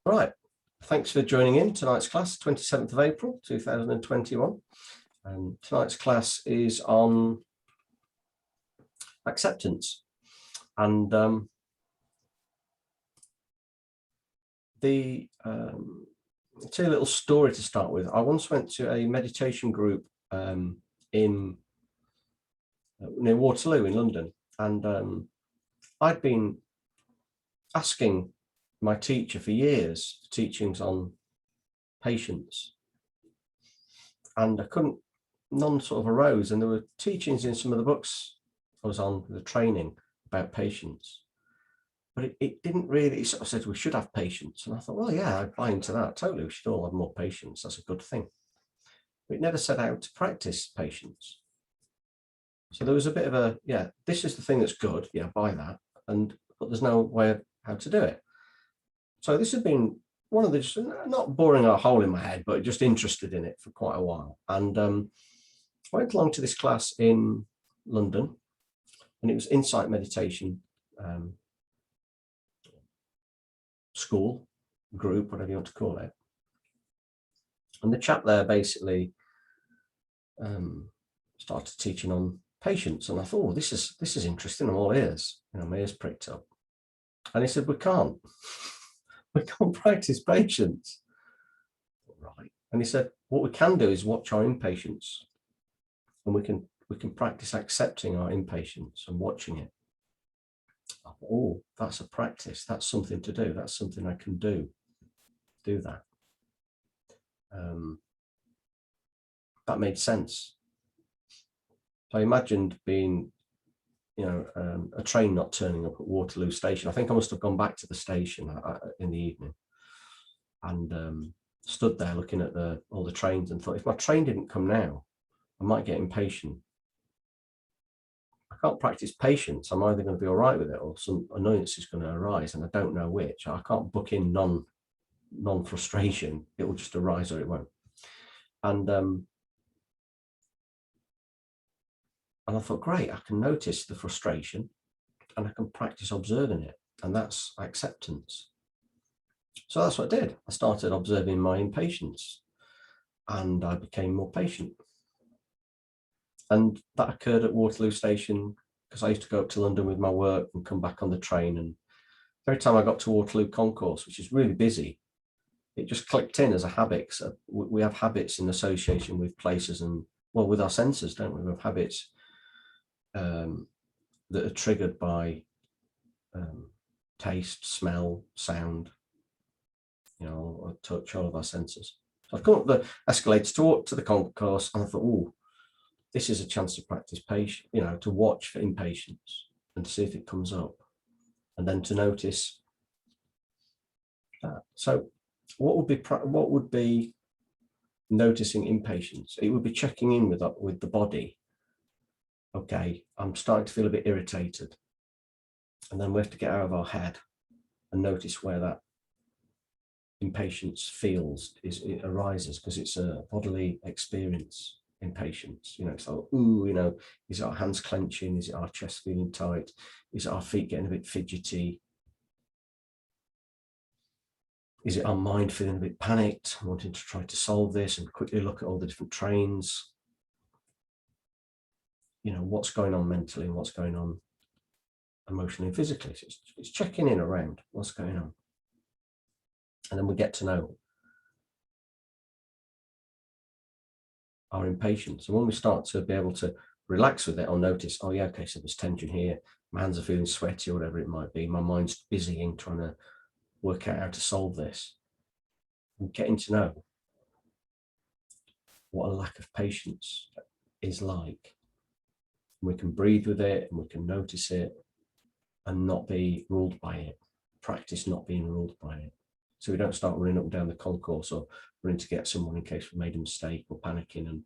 Right, thanks for joining in tonight's class, 27th of April 2021. Tonight's class is on acceptance, and I'll tell you a little story to start with. I once went to a meditation group in near Waterloo in London, and I'd been asking my teacher for years for teachings on patience, and none sort of arose, and there were teachings in some of the books I was on, the training about patience, but it didn't really. It sort of said we should have patience, and I thought, well, yeah, I buy into that totally. We should all have more patience. That's a good thing. But it never set out to practice patience. So there was a bit of a, yeah, this is the thing that's good. Yeah, buy that, but there's no way of how to do it. So this had been one of the, just not boring a hole in my head, but just interested in it for quite a while. And I went along to this class in London, and it was Insight Meditation school, group, whatever you want to call it. And the chap there basically started teaching on patience, and I thought, oh, this is interesting. I'm all ears, my ears pricked up. And he said, we can't practice patience, right? And he said, what we can do is watch our impatience, and we can practice accepting our impatience and watching it. I thought, oh, that's a practice. That's something to do. That's something I can do that. That made sense. So I imagined being, a train not turning up at Waterloo station. I think I must have gone back to the station in the evening, and stood there looking at all the trains and thought, if my train didn't come now, I might get impatient. I can't practice patience. I'm either going to be all right with it, or some annoyance is going to arise, and I don't know which. I can't book in non-frustration. It will just arise or it won't. And I thought, great, I can notice the frustration and I can practice observing it. And that's acceptance. So that's what I did. I started observing my impatience, and I became more patient. And that occurred at Waterloo station, because I used to go up to London with my work and come back on the train. And every time I got to Waterloo Concourse, which is really busy, it just clicked in as a habit. So we have habits in association with places, and well, with our senses, don't we? We have habits that are triggered by taste, smell, sound, or touch, all of our senses. So I've come up the escalator to the concourse, and I thought, oh, this is a chance to practice patience, to watch for impatience and to see if it comes up, and then to notice that. So what would be noticing impatience? It would be checking in with the body. Okay, I'm starting to feel a bit irritated. And then we have to get out of our head and notice where that impatience it arises, because it's a bodily experience, impatience. It's like, ooh, is it our hands clenching? Is it our chest feeling tight? Is it our feet getting a bit fidgety? Is it our mind feeling a bit panicked, wanting to try to solve this and quickly look at all the different trains? What's going on mentally and what's going on emotionally and physically. So it's checking in around what's going on. And then we get to know our impatience. And when we start to be able to relax with it, I'll notice, oh yeah, okay, so there's tension here. My hands are feeling sweaty, or whatever it might be. My mind's busying, trying to work out how to solve this. And getting to know what a lack of patience is like. And we can breathe with it, and we can notice it and not be ruled by it. Practice not being ruled by it. So we don't start running up and down the concourse or running to get someone in case we made a mistake or panicking. And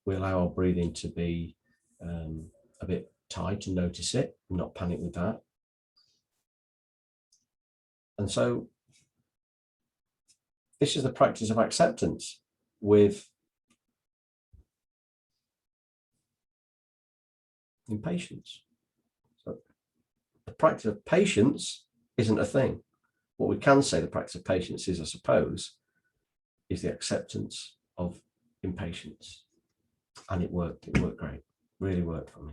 we allow our breathing to be a bit tight and notice it and not panic with that. And so this is the practice of acceptance with impatience. So the practice of patience isn't a thing. what we can say the practice of patience is, I suppose, is the acceptance of impatience. And it worked great, really worked for me.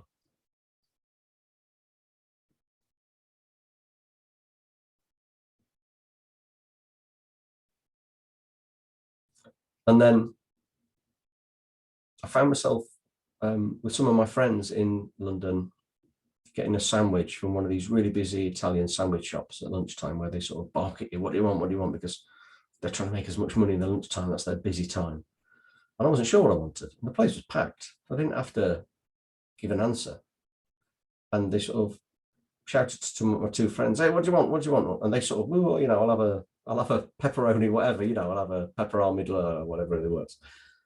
And then I found myself with some of my friends in London getting a sandwich from one of these really busy Italian sandwich shops at lunchtime, where they sort of bark at you, what do you want, what do you want? Because they're trying to make as much money in the lunchtime, that's their busy time. And I wasn't sure what I wanted. And the place was packed. I didn't have to give an answer. And they sort of shouted to my two friends, hey, what do you want? What do you want? And they sort of, well, you know, I'll have a pepperoni, whatever, you know, I'll have a pepper armadillo or whatever it was.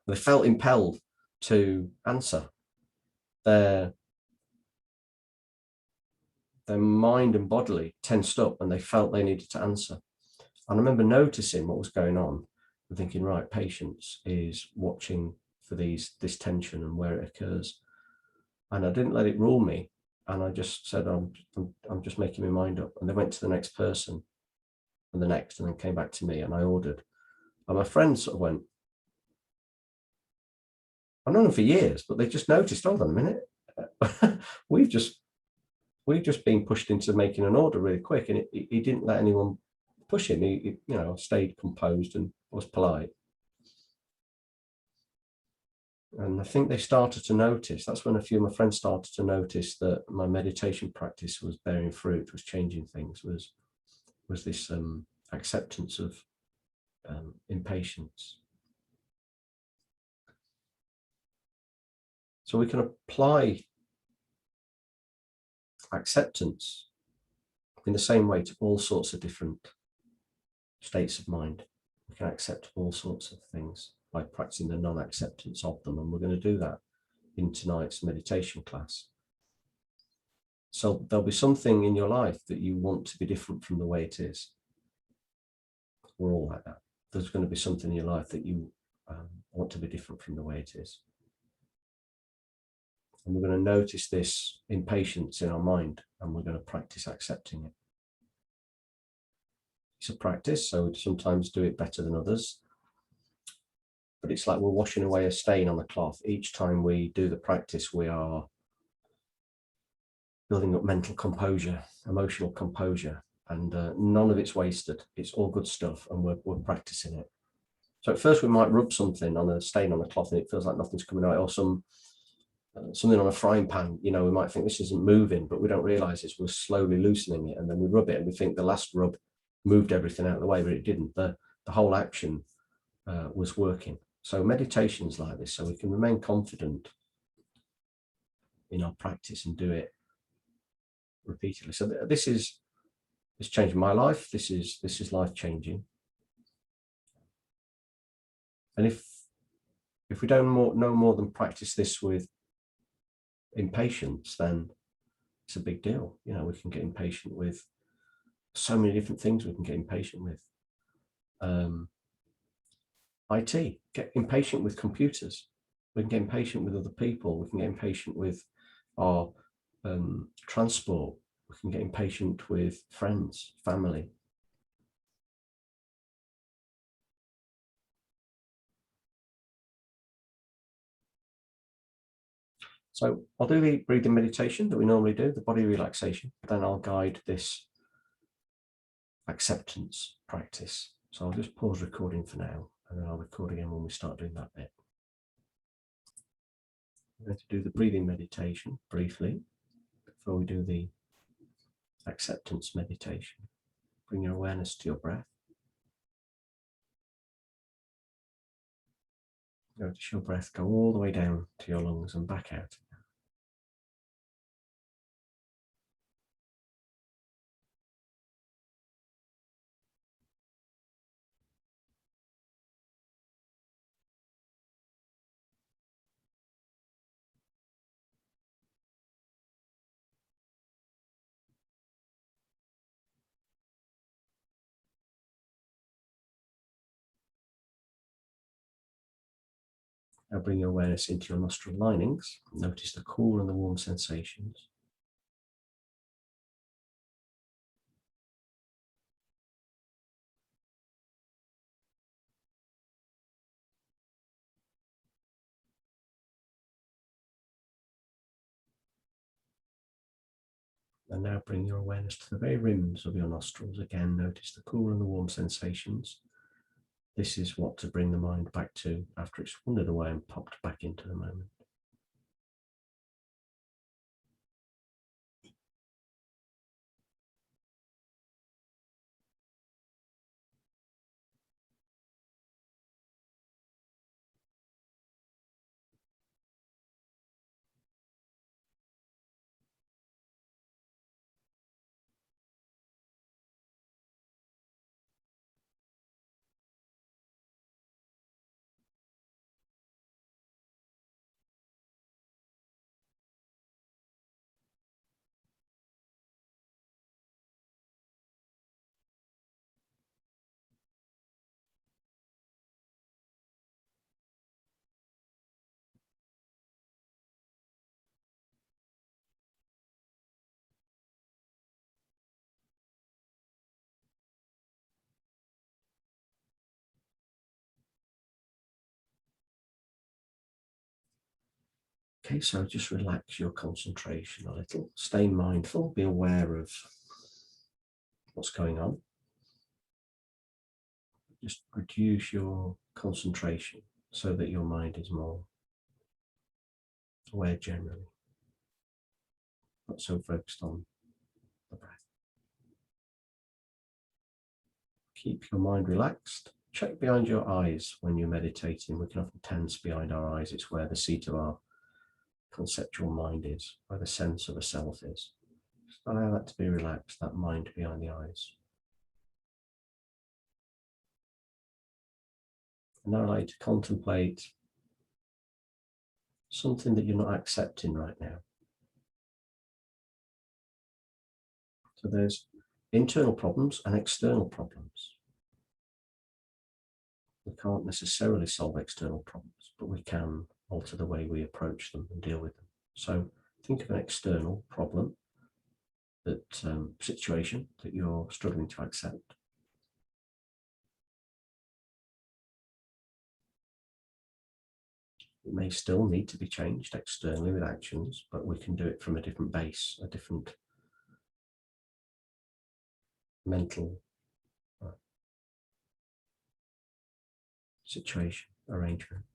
And they felt impelled to answer. Their mind and bodily tensed up and they felt they needed to answer. And I remember noticing what was going on and thinking, right, patience is watching for this tension and where it occurs. And I didn't let it rule me. And I just said, I'm just making my mind up. And they went to the next person and the next, and then came back to me, and I ordered. And my friends sort of went, I've known them for years, but they just noticed, hold on a minute, we've just been pushed into making an order really quick. And he didn't let anyone push him. He, you know, stayed composed and was polite. And I think they started to notice, that's when a few of my friends started to notice that my meditation practice was bearing fruit, was changing things, was this acceptance of impatience. So we can apply acceptance in the same way to all sorts of different states of mind. We can accept all sorts of things by practicing the non-acceptance of them. And we're going to do that in tonight's meditation class. So there'll be something in your life that you want to be different from the way it is. We're all like that. There's going to be something in your life that you want to be different from the way it is. And we're going to notice this impatience in our mind, and we're going to practice accepting it. It's a practice, so we sometimes do it better than others. But it's like we're washing away a stain on the cloth. Each time we do the practice, we are building up mental composure, emotional composure, and none of it's wasted. It's all good stuff, and we're practicing it. So at first we might rub something on a stain on the cloth and it feels like nothing's coming out, or something on a frying pan, you know, we might think this isn't moving, but we don't realize we're slowly loosening it, and then we rub it and we think the last rub moved everything out of the way, but it didn't. The whole action was working. So meditation's like this, so we can remain confident in our practice and do it repeatedly. So it's changed my life. This is life changing. And if we don't know more than practice this with impatience, then it's a big deal. You know, we can get impatient with so many different things. We can get impatient with IT, get impatient with computers. We can get impatient with other people. We can get impatient with our transport. We can get impatient with friends, family. So I'll do the breathing meditation that we normally do, the body relaxation, then I'll guide this acceptance practice. So I'll just pause recording for now, and then I'll record again when we start doing that bit. We're going to do the breathing meditation briefly before we do the acceptance meditation. Bring your awareness to your breath. Notice your breath go all the way down to your lungs and back out. Now bring your awareness into your nostril linings. Notice the cool and the warm sensations. And now bring your awareness to the very rims of your nostrils. Again, notice the cool and the warm sensations. This is what to bring the mind back to after it's wandered away and popped back into the moment. Okay, so just relax your concentration a little. Stay mindful, be aware of what's going on. Just reduce your concentration so that your mind is more aware generally, not so focused on the breath. Keep your mind relaxed. Check behind your eyes when you're meditating. We can often tense behind our eyes. It's where the seat of our conceptual mind is, where the sense of a self is. Just allow that to be relaxed, that mind behind the eyes. And now I'd like to contemplate something that you're not accepting right now. So there's internal problems and external problems. We can't necessarily solve external problems, but we can alter the way we approach them and deal with them. So think of an external problem, that situation that you're struggling to accept. It may still need to be changed externally with actions, but we can do it from a different base, a different mental situation, arrangement.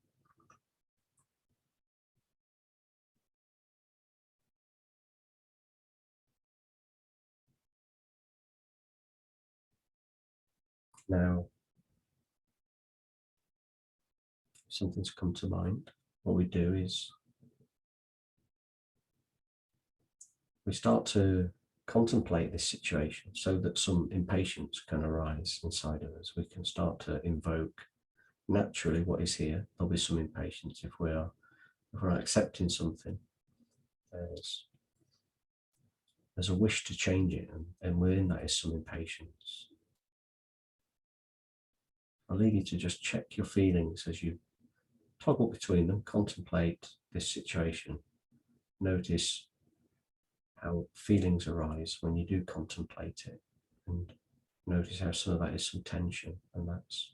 Now, if something's come to mind, what we do is we start to contemplate this situation so that some impatience can arise inside of us. We can start to invoke naturally what is here. There'll be some impatience if we're accepting something. There's a wish to change it, and within that is some impatience. I'll leave you to just check your feelings as you toggle between them, contemplate this situation, notice how feelings arise when you do contemplate it, and notice how some of that is some tension, and that's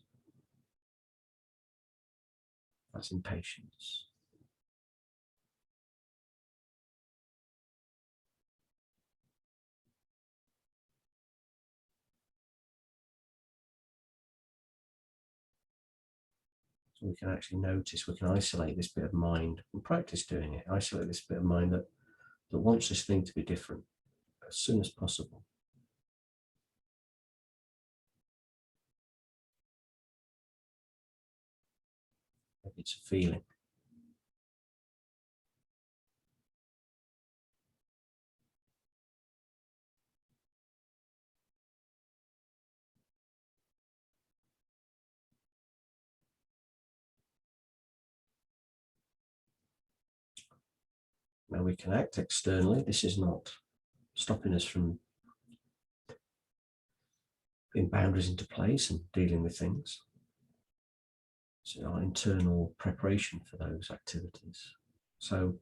impatience. So we can actually notice, we can isolate this bit of mind and practice doing it. Isolate this bit of mind that wants this thing to be different as soon as possible. Maybe it's a feeling. Now we can act externally. This is not stopping us from putting boundaries into place and dealing with things. So our internal preparation for those activities. So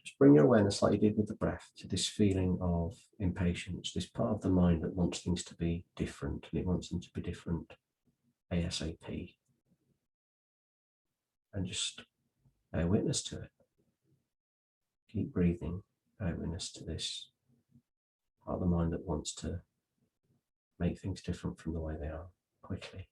just bring your awareness, like you did with the breath, to this feeling of impatience, this part of the mind that wants things to be different, and it wants them to be different ASAP. And just bear witness to it. Keep breathing, bear witness to this part of the mind that wants to make things different from the way they are quickly.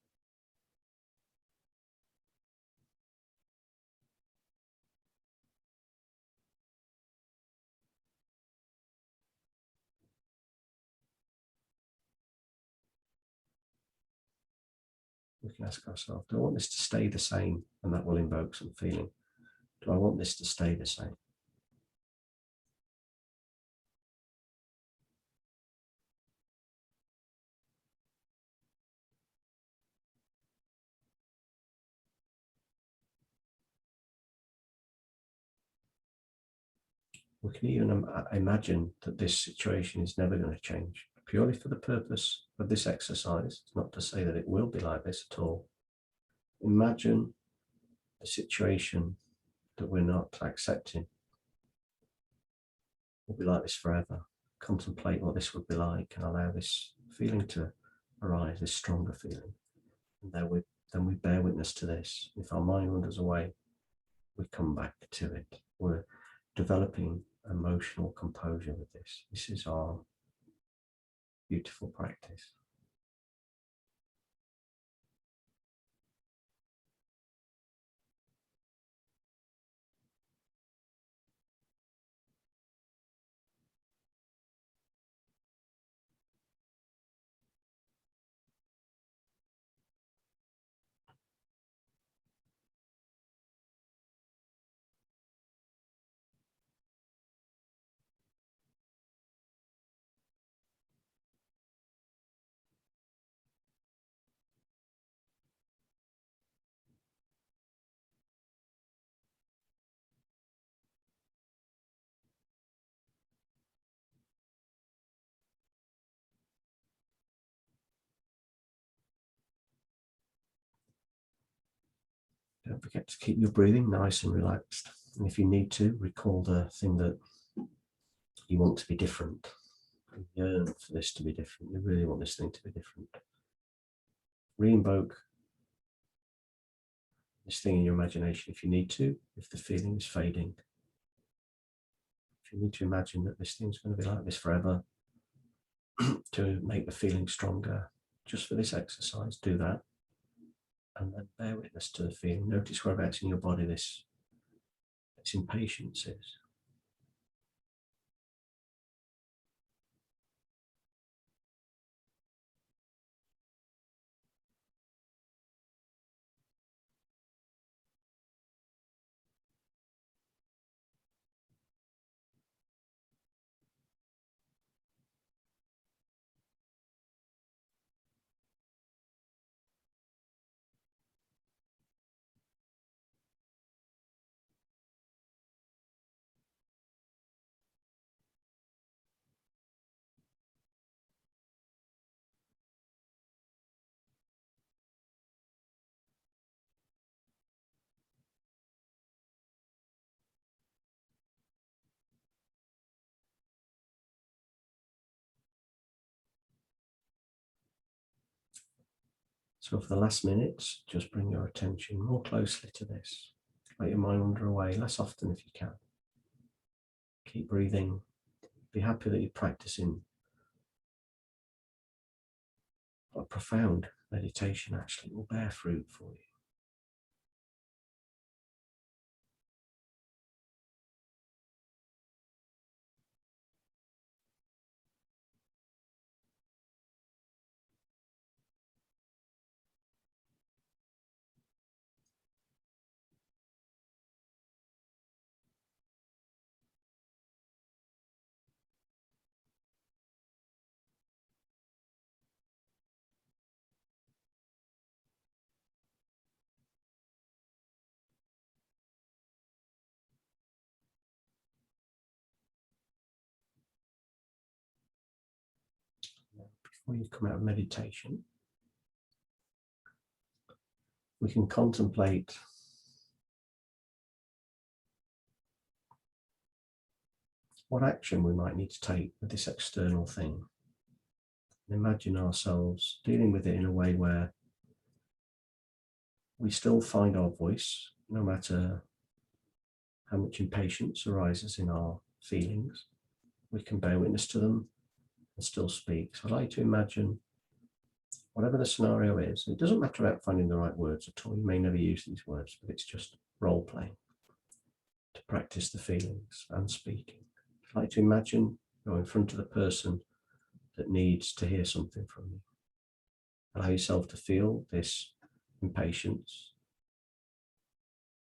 We can ask ourselves, do I want this to stay the same? And that will invoke some feeling. Do I want this to stay the same? We can even imagine that this situation is never going to change, purely for the purpose of this exercise. It's not to say that it will be like this at all. Imagine a situation that we're not accepting will be like this forever. Contemplate what this would be like and allow this feeling to arise, this stronger feeling. And then we bear witness to this. If our mind wanders away, we come back to it. We're developing emotional composure with this. This is our beautiful practice. Don't forget to keep your breathing nice and relaxed. And if you need to, recall the thing that you want to be different. You yearn for this to be different. You really want this thing to be different. Re-invoke this thing in your imagination if you need to, if the feeling is fading. If you need to imagine that this thing's going to be like this forever, to make the feeling stronger, just for this exercise, do that. And then bear witness to the feeling. Notice whereabouts in your body this impatience is. So for the last minutes, just bring your attention more closely to this. Let your mind wander away less often if you can. Keep breathing. Be happy that you're practicing a profound meditation. Actually will bear fruit for you. Before you come out of meditation, we can contemplate what action we might need to take with this external thing. Imagine ourselves dealing with it in a way where we still find our voice, no matter how much impatience arises in our feelings. We can bear witness to them. and still speak. So I'd like you to imagine whatever the scenario is. It doesn't matter about finding the right words at all. You may never use these words, but it's just role playing to practice the feelings and speaking. I'd like to imagine you're in front of the person that needs to hear something from you. Allow yourself to feel this impatience,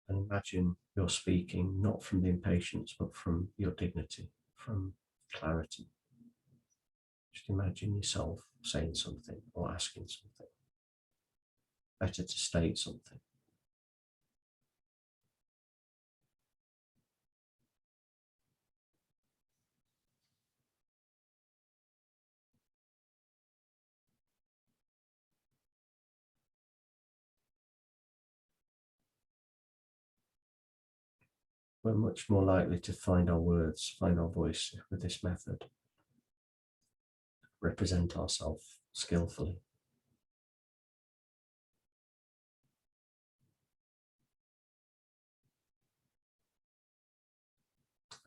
and imagine you're speaking not from the impatience, but from your dignity, from clarity. Just imagine yourself saying something or asking something. Better to state something. We're much more likely to find our words, find our voice with this method. Represent ourselves skillfully.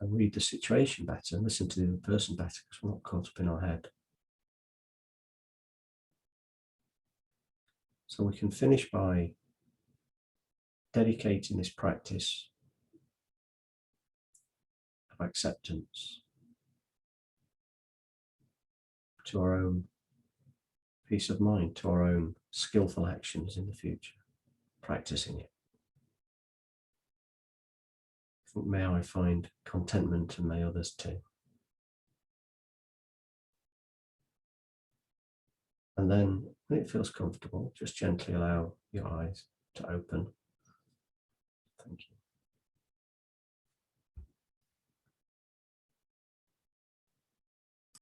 And read the situation better and listen to the other person better, because we're not caught up in our head. So we can finish by dedicating this practice of acceptance to our own peace of mind, to our own skillful actions in the future, practicing it. May I find contentment, and may others too. And then, when it feels comfortable, just gently allow your eyes to open